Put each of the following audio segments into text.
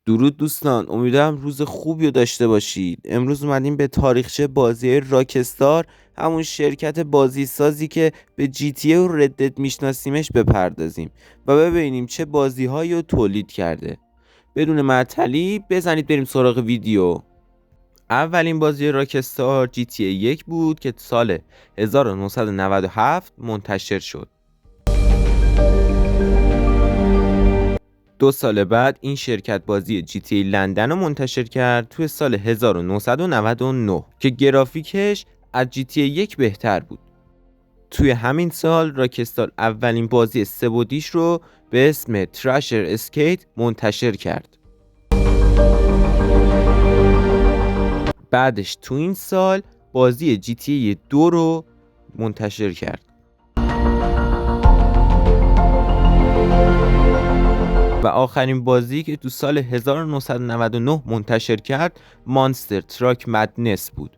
درود دوستان، امیدوارم روز خوبی رو داشته باشید. امروز اومدیم به تاریخچه بازی راکستار، همون شرکت بازی سازی که به جی تی ای و ردد میشناسیمش بپردازیم و ببینیم چه بازی هایی رو تولید کرده. بدون معطلی بزنید بریم سراغ ویدیو. اولین بازی راکستار جی تی ای 1 بود که سال 1997 منتشر شد. 2 سال بعد این شرکت بازی جی تی ای لندن رو منتشر کرد توی سال 1999 که گرافیکش از جی تی ای 1 بهتر بود. توی همین سال راکستار اولین بازی سه‌بعدیش رو به اسم تراشر اسکیت منتشر کرد. بعدش تو این سال بازی جی تی ای 2 رو منتشر کرد و آخرین بازی که تو سال 1999 منتشر کرد مانستر تراک مدنس بود.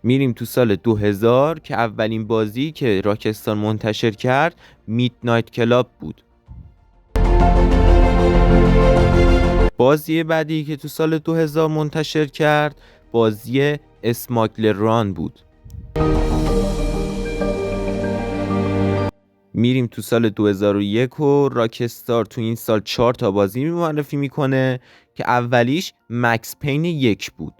میریم تو سال 2000 که اولین بازی که راکستار منتشر کرد میدنایت کلاب بود. بازی بعدی که تو سال 2000 منتشر کرد بازی اسماگلر ران بود. میریم تو سال 2001 و راکستار تو این سال 4 تا بازی معرفی میکنه که اولیش مکس پین 1 بود.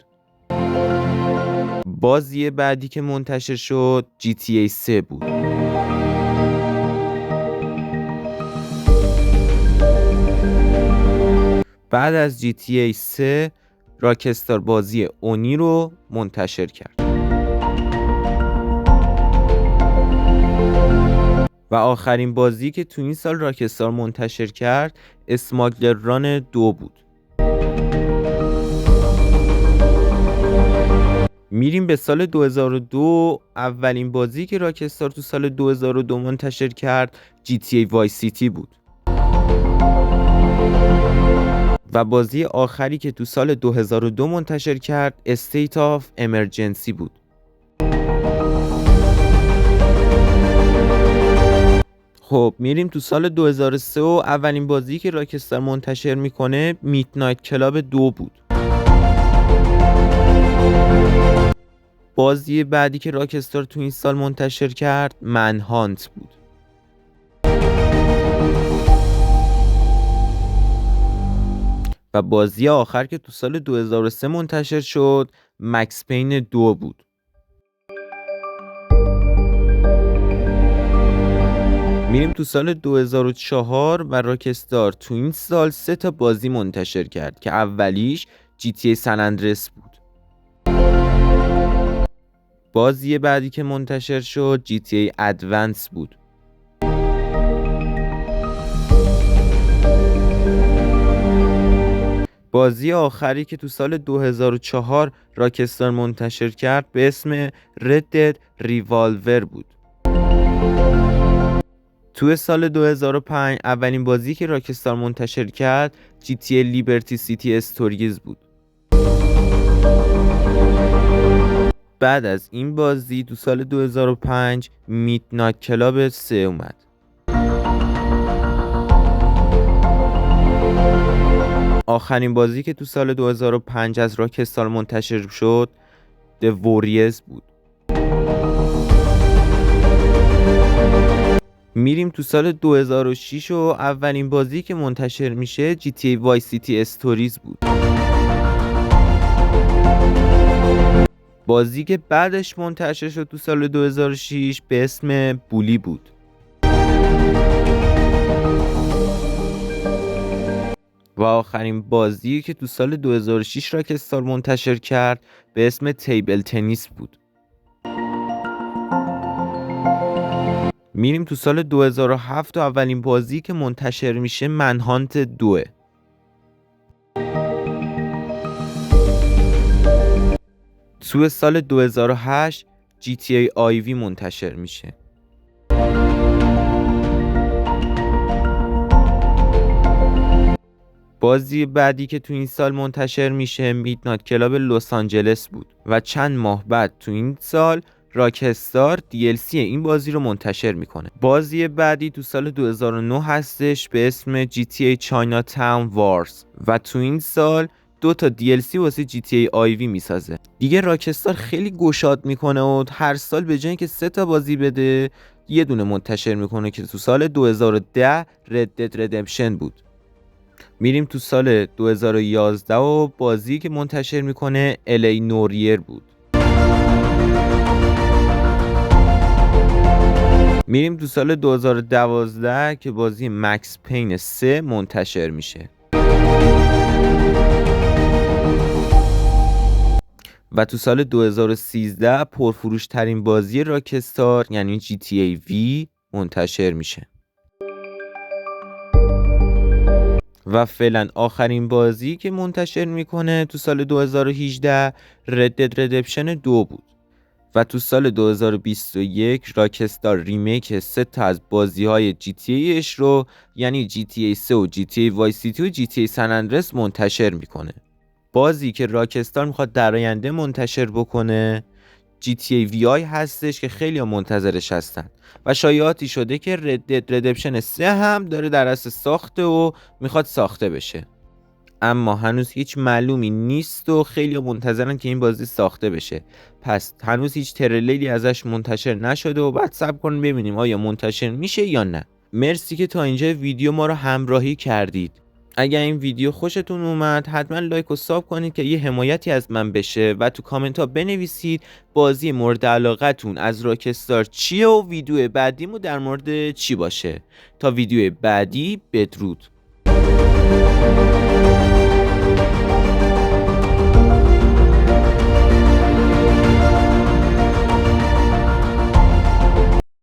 بازی بعدی که منتشر شد جی تی ای 3 بود. بعد از جی تی ای 3 راکستار بازی اونی رو منتشر کرد و آخرین بازی که تو این سال راکستار منتشر کرد اسماگلر ران 2 بود. میریم به سال 2002. اولین بازی که راکستار تو سال 2002 منتشر کرد جی تی ای وای سیتی بود و بازی آخری که تو سال 2002 منتشر کرد استیت آف امرجنسی بود. خب میریم تو سال 2003 و اولین بازی که راکستار منتشر میکنه میدنایت کلاب 2 بود. بازی بعدی که راکستار تو این سال منتشر کرد منهانت بود. و بازی آخر که تو سال 2003 منتشر شد مکس پین 2 بود. میریم تو سال 2004 و راکستار تو این سال 3 تا بازی منتشر کرد که اولیش جی تی ای سن اندرس بود. بازی بعدی که منتشر شد جی تی ای ادوانس بود. بازی آخری که تو سال 2004 راکستار منتشر کرد به اسم ردد ریوالور بود. تو سال 2005 اولین بازی که راکستار منتشر کرد جی تی ای لیبرتی سیتی استوریز بود. بعد از این بازی تو سال 2005 میدنایت کلاب 3 اومد. آخرین بازی که تو سال 2005 از راکستار منتشر شد The Warriors بود. میریم تو سال 2006 و اولین بازی که منتشر میشه جی تی ای وای سیتی استوریز بود. بازی که بعدش منتشر شد تو سال 2006 به اسم بولی بود. و آخرین بازی که تو سال 2006 راکستار منتشر کرد به اسم تیبل تنیس بود. میریم تو سال 2007 و اولین بازی که منتشر میشه منهانت 2. تو سال 2008 جی تی ای آیوی منتشر میشه. بازی بعدی که تو این سال منتشر میشه میدنایت کلاب لس آنجلس بود و چند ماه بعد تو این سال راکستار DLC این بازی رو منتشر میکنه. بازی بعدی تو سال 2009 هستش به اسم GTA Chinatown Wars و تو این سال 2 تا DLC واسه GTA IV میسازه. دیگه راکستار خیلی گشاد میکنه و هر سال به جای اینکه 3 تا بازی بده یه دونه منتشر میکنه که تو سال 2010 Red Dead Redemption بود. میریم تو سال 2011 و بازی که منتشر میکنه LA نوریر بود. میریم تو سال 2012 که بازی مکس پین 3 منتشر میشه. و تو سال 2013 پرفروش ترین بازی راکستار یعنی GTA V منتشر میشه. و فعلا آخرین بازی که منتشر میکنه تو سال 2018 Red Dead Redemption 2 بود. و تو سال 2021 راکستار ریمیک 3 تا از بازی‌های GTA اش رو یعنی GTA 3 و GTA Vice City و GTA San Andreas منتشر میکنه. بازی که راکستار میخواد در آینده منتشر بکنه GTA VI هستش که خیلی منتظرش هستن و شایعاتی شده که Red Dead Redemption 3 هم داره در اصل ساخته و میخواد ساخته بشه، اما هنوز هیچ معلومی نیست و خیلی منتظرن که این بازی ساخته بشه. پس هنوز هیچ تریلری ازش منتشر نشده و بعد صبر کنیم ببینیم آیا منتشر میشه یا نه. مرسی که تا اینجا ویدیو ما رو همراهی کردید. اگر این ویدیو خوشتون اومد حتما لایک و ساب کنید که یه حمایتی از من بشه و تو کامنت ها بنویسید بازی مورد علاقتون از راکستار چیه و ویدیو بعدیمو در مورد چی باشه. تا ویدیو بعدی، بدرود.